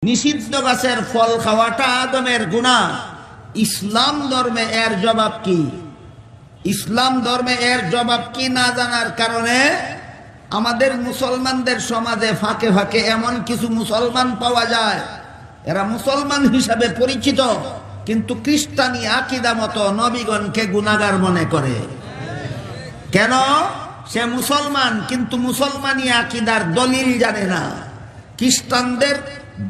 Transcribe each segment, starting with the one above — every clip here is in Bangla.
নিষিদ্ধ গাছের ফল খাওয়াটা আদমের গুনাহ। ইসলাম ধর্মে এর জবাব কি? ইসলাম ধর্মে এর জবাব কি না জানার কারণে আমাদের মুসলমানদের সমাজে ফাঁকে ফাঁকে এমন কিছু মুসলমান পাওয়া যায়, এরা মুসলমান হিসাবে পরিচিত, কিন্তু খ্রিস্টানি আকীদা মতো নবীগণকে গুনাহগার মনে করে। কেন? সে মুসলমান, কিন্তু মুসলমানি আকীদার দলিল জানে না, খ্রিস্টানদের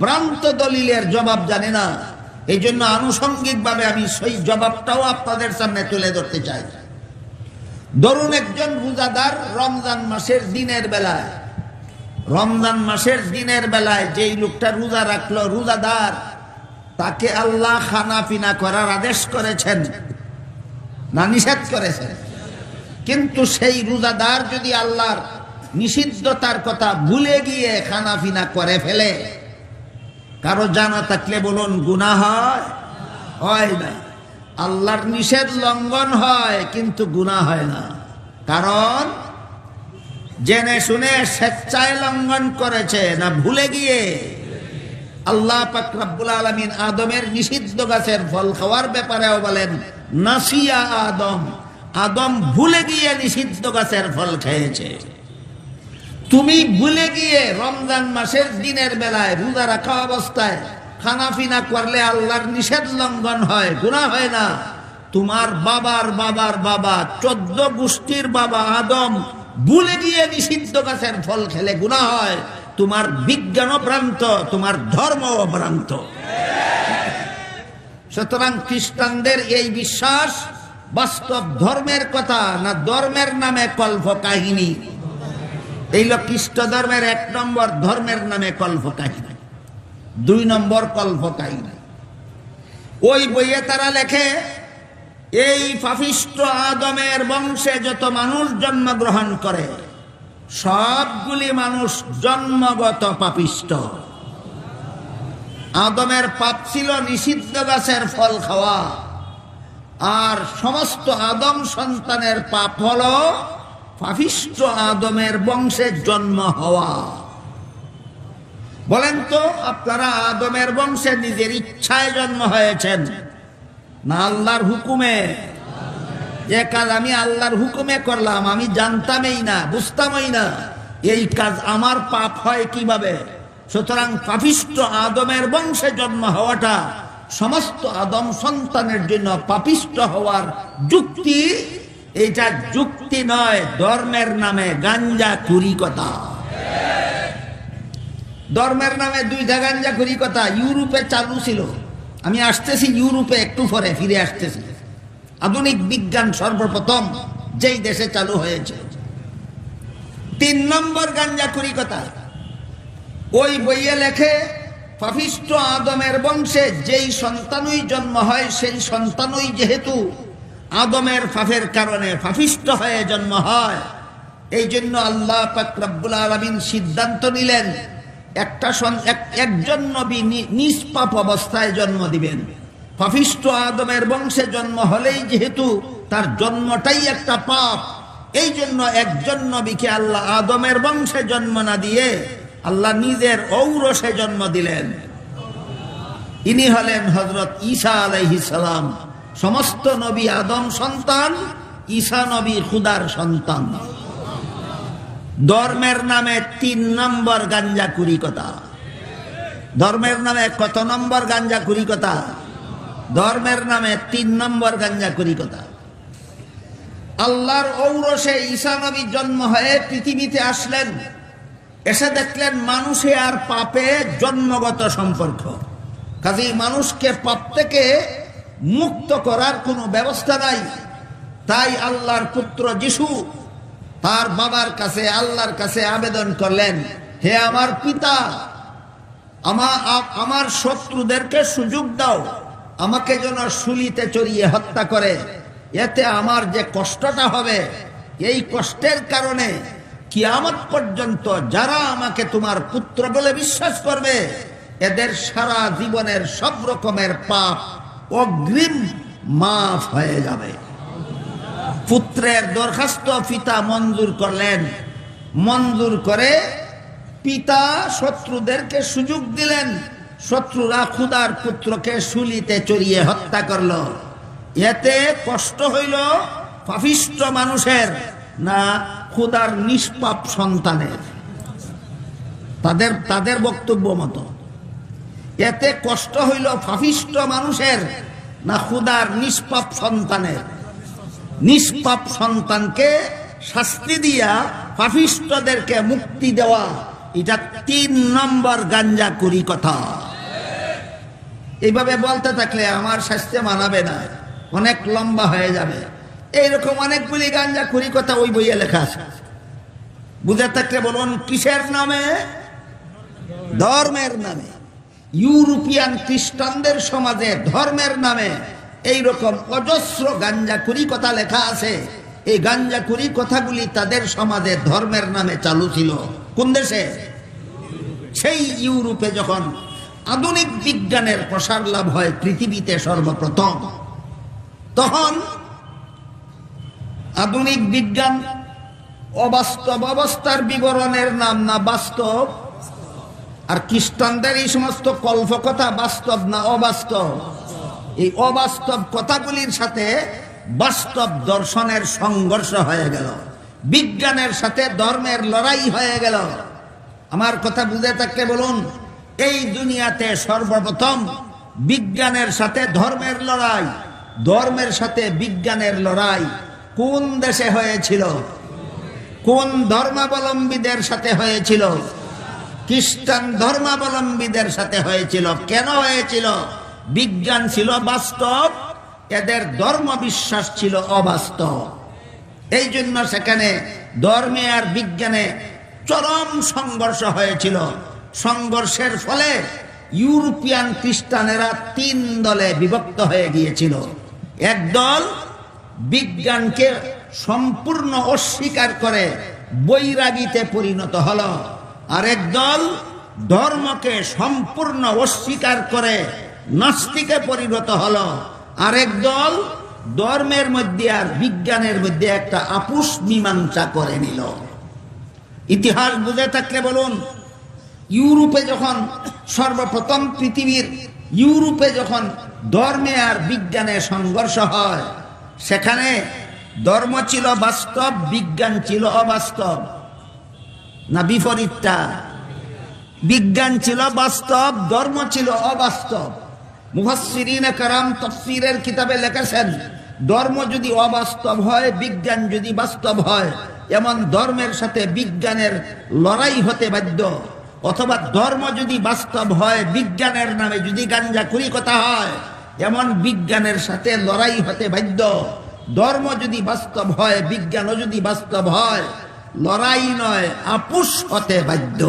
ভ্রান্ত দলিলের জবাব জানে না। এই জন্য আনুষঙ্গিকভাবে আমি সেই জবাবটাও আপনাদের সামনে তুলে ধরতে চাই। ধরুন একজন রোজাদার রমজান মাসের দিনের বেলায় যেই লোকটা রোজা রাখলো, রোজাদার, তাকে আল্লাহ খানা পিনা করার আদেশ করেছেন না নিষেধ করেছেন? কিন্তু সেই রোজাদার যদি আল্লাহর নিষিদ্ধতার কথা ভুলে গিয়ে খানা পিনা করে ফেলে, কারো জানা থাকলে বলুন গুনাহ হয় না? আল্লাহর নিষেধ লঙ্ঘন হয় কিন্তু গুনাহ হয় না। কারণ জেনে শুনে স্বেচ্ছায় লঙ্ঘন করেছে না ভুলে গিয়ে? আল্লাহ পাক রব্বুল আলামিন আদমের নিষিদ্ধ গাছের ফল খাওয়ার ব্যাপারেও বলেন নাসিয়া আদম, আদম ভুলে গিয়ে নিষিদ্ধ গাছের ফল খেয়েছে। তুমি ভুলে গিয়ে রমজান মাসের দিনের বেলায় রোজা রাখা অবস্থায় খানাফিনা করলে আল্লাহর নিষেধ লঙ্ঘন হয়, গুনাহ হয় না। তোমার বাবার বাবার বাবা 14 গোষ্ঠীর বাবা আদম ভুলে গিয়ে নিষিদ্ধ গাছের ফল খেলে গুনাহ হয়। তোমার বিজ্ঞানও ভ্রান্ত, তোমার ধর্মও ভ্রান্ত। সুতরাং খ্রিস্টানদের এই বিশ্বাস বাস্তব ধর্মের কথা না ধর্মের নামে কল্প কাহিনী। এই লোক খ্রিস্ট ধর্মের 1 নম্বর ধর্মের নামে কল্প কাহিনী, 2 নম্বর কল্প কাহিনী। ওই বইয়ে তারা লেখে এই পাপিষ্ঠ আদমের বংশে যত মানুষ জন্মগ্রহণ করে সবগুলি মানুষ জন্মগত পাপিষ্ঠ। আদমের পাপ ছিল নিষিদ্ধ গাছের ফল খাওয়া, আর সমস্ত আদম সন্তানের পাপ হলো পাপিষ্ঠ আদমের বংশে জন্ম হওয়া। বলেন তো, আপনারা আদমের বংশে নিজের ইচ্ছায় জন্ম হয়েছেন না আল্লাহর হুকুমে? যে কাজ আমি আল্লাহর হুকুমে করলাম, আমি জানতামই না, বুঝতামই না, এই কাজ আমার পাপ হয় কিভাবে? সুতরাং পাপিষ্ঠ আদমের বংশে জন্ম হওয়াটা সমস্ত আদম সন্তানের জন্য পাপিষ্ঠ হওয়ার যুক্তি। এটা যুক্তি নয়, ধর্মের নামে গাঞ্জাখুরি কথা। ধর্মের নামে 2টা গাঞ্জাখুরি কথা ইউরোপে চালু ছিল। আমি আসতেছি ইউরোপে, একটু পরে ফিরে আসতেছি। আধুনিক বিজ্ঞান সর্বপ্রথম যেই দেশে চালু হয়েছে। 3 নম্বর গাঞ্জাখুরি কথা। ওই বইয়ে লেখে পাপিষ্ঠ আদমের বংশে যেই সন্তানই জন্ম হয় সেই সন্তানই যেহেতু আদমের পাপের কারণে পাপিষ্ঠ হয়ে জন্ম হয়, এই জন্য আল্লাহ পাক রব্বুল আলামিন সিদ্ধান্ত নিলেন একজন নবী নিষ্পাপ অবস্থায় জন্ম দিবেন। পাপিষ্ঠ আদমের বংশে জন্ম হলেই যেহেতু তার জন্মটাই একটা পাপ, এই জন্য একজন নবীকে আল্লাহ আদমের বংশে জন্ম না দিয়ে আল্লাহ নিজের ঔরসে জন্ম দিলেন। ইনি হলেন হযরত ঈসা আলাইহিস সালাম। সমস্ত নবী আদম সন্তান, ঈসা নবী খুদার সন্তান। ধর্মের নামে 3 নম্বর গাঞ্জাখুরি কথা। ধর্মের নামে কত নম্বর গাঞ্জাখুরি কথা? ধর্মের নামে 3 নম্বর গাঞ্জাখুরি কথা। আল্লাহর ঔরসে ঈসা নবী জন্ম হয়ে পৃথিবীতে আসলেন। এসে দেখলেন মানুষে আর পাপে জন্মগত সম্পর্ক, কাজেই মানুষকে পাপ থেকে মুক্ত করার কোনো ব্যবস্থা নাই। তাই আল্লাহর পুত্র যিশু তার বাবার কাছে, আল্লাহর কাছে আবেদন করলেন, হে আমার পিতা, আমার শত্রুদেরকে সুযোগ দাও, আমাকে যেন শুলিতে চড়িয়ে হত্যা করে। এতে আমার যে কষ্টটা হবে, এই কষ্টের কারণে কিয়ামত পর্যন্ত যারা আমাকে তোমার পুত্র বলে বিশ্বাস করবে এদের সারা জীবনের সব রকমের পাপ অগ্রিম মাফ হয়ে যাবে। পুত্রের দরখাস্ত পিতা মঞ্জুর করলেন। মঞ্জুর করে পিতা শত্রুদেরকে সুযোগ দিলেন, শত্রুরা খুদার পুত্রকে শুলিতে চড়িয়ে হত্যা করল। এতে কষ্ট হইল পাপিষ্ঠ মানুষের না খুদার নিষ্পাপ সন্তানের? তাদের বক্তব্য মতো এতে কষ্ট হইল পাপিষ্ঠ মানুষের না খুদার নিষ্পাপ সন্তানের? নিষ্পাপ সন্তানকে শাস্তি দিয়া পাপিষ্ঠদেরকে মুক্তি দেওয়া, এটা 3 নম্বর গাঞ্জাখুরি কথা। এইভাবে বলতে থাকলে আমার শাস্তি মানাবে না, অনেক লম্বা হয়ে যাবে। এইরকম অনেকগুলি গাঞ্জাখুরি কথা ওই বইয়ে লেখা আছে। বুঝে থাকলে বলুন, কিসের নামে? ধর্মের নামে। ইউরোপিয়ান খ্রিস্টানদের সমাজে ধর্মের নামে এইরকম অজস্র গাঞ্জাখুরি কথা লেখা আছে। এই গাঞ্জাখুরি কথাগুলি তাদের সমাজে ধর্মের নামে চালু ছিল। কোন দেশে? সেই ইউরোপে যখন আধুনিক বিজ্ঞানের প্রসার লাভ হয় পৃথিবীতে সর্বপ্রথম, তখন আধুনিক বিজ্ঞান অবাস্তব অবস্থার বিবরণের নাম না বাস্তব? আর খ্রিস্টানদের এই সমস্ত কল্পকথা বাস্তব না অবাস্তব? এই অবাস্তব কথাগুলির সাথে বাস্তব দর্শনের সংঘর্ষ হয়ে গেল, বিজ্ঞানের সাথে ধর্মের লড়াই হয়ে গেল। আমার কথা বুঝে থাকলে বলুন, এই দুনিয়াতে সর্বপ্রথম বিজ্ঞানের সাথে ধর্মের লড়াই, ধর্মের সাথে বিজ্ঞানের লড়াই কোন দেশে হয়েছিল? কোন ধর্মাবলম্বীদের সাথে হয়েছিল? খ্রিস্টান ধর্মাবলম্বীদের সাথে হয়েছিল। কেন হয়েছিল? বিজ্ঞান ছিল বাস্তব, এদের ধর্ম বিশ্বাস ছিল অবাস্তব। এই জন্য সেখানে ধর্মে আর বিজ্ঞানে চরম সংঘর্ষ হয়েছিল। সংঘর্ষের ফলে ইউরোপিয়ান খ্রিস্টানেরা 3 দলে বিভক্ত হয়ে গিয়েছিল। এক দল বিজ্ঞানকে সম্পূর্ণ অস্বীকার করে বৈরাগীতে পরিণত হলো, আরেক দল ধর্মকে সম্পূর্ণ অস্বীকার করে নাস্তিকে পরিণত হলো, আরেক দল ধর্মের মধ্যে আর বিজ্ঞানের মধ্যে একটা আপোষ মীমাংসা করে নিল। ইতিহাস বুঝে থাকলে বলুন, ইউরোপে যখন সর্বপ্রথম পৃথিবীর ইউরোপে যখন ধর্মে আর বিজ্ঞানে সংঘর্ষ হয়, সেখানে ধর্ম ছিল বাস্তব, বিজ্ঞান ছিল অবাস্তব না বিপরীতটা? বিজ্ঞান ছিল বাস্তব, ধর্ম ছিল অবাস্তব। মুফাসসিরিনে কেরাম তাফসীরের কিতাবে লিখেছেন, ধর্ম যদি অবাস্তব হয়, বিজ্ঞান যদি বাস্তব হয়, এমন ধর্মের সাথে বিজ্ঞানের লড়াই হতে বাধ্য। অথবা ধর্ম যদি বাস্তব হয়, বিজ্ঞানের নামে যদি গাঞ্জাখুরি কথা হয়, এমন বিজ্ঞানের সাথে লড়াই হতে বাধ্য। ধর্ম যদি বাস্তব হয়, বিজ্ঞানও যদি বাস্তব হয়, লড়াই নয় আপোষ হতে বাধ্য।